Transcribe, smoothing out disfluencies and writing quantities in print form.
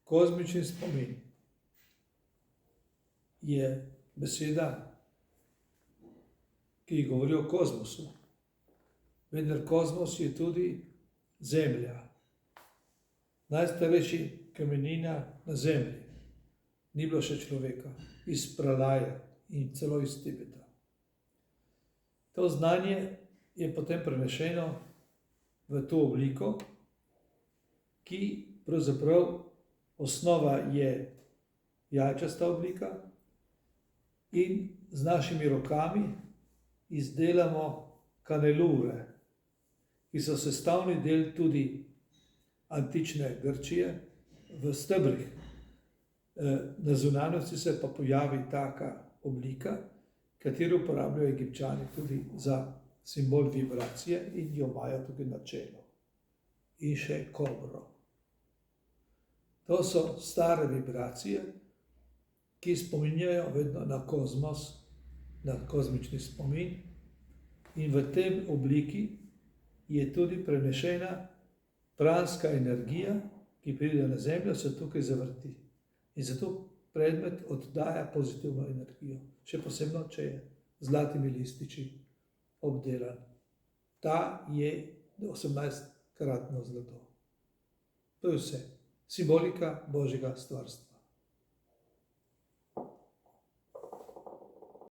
Kozmični spomin je beseda, ki govori o kozmosu. Vendar kozmos je tudi Zemlja. Najstarejša kamenina na Zemlji. Ni bilo še človeka, iz pralaja in celo iz Tibeta. To znanje je potem prenešeno v to obliko, ki pravzaprav osnova je jajčasta oblika, in z našimi rokami izdelamo kanelure, ki so sestavni del tudi antične Grčije. V stebrih na zunanjosti se pa pojavi taka oblika, katero uporabljajo Egipčani tudi za simbol vibracije in jo imajo tudi na čelu. In še kobro. To so stare vibracije, ki spominjajo vedno na kozmos, na kozmični spomin, in v tem obliki je tudi prenešena pranska energija, ki pride na Zemljo, se tukaj zavrti. In zato predmet oddaja pozitivno energijo, še posebno, če je z zlatimi lističi obdelan. Ta je 18-kratno zlato. To je vse. Simbolika Božjega stvarstva.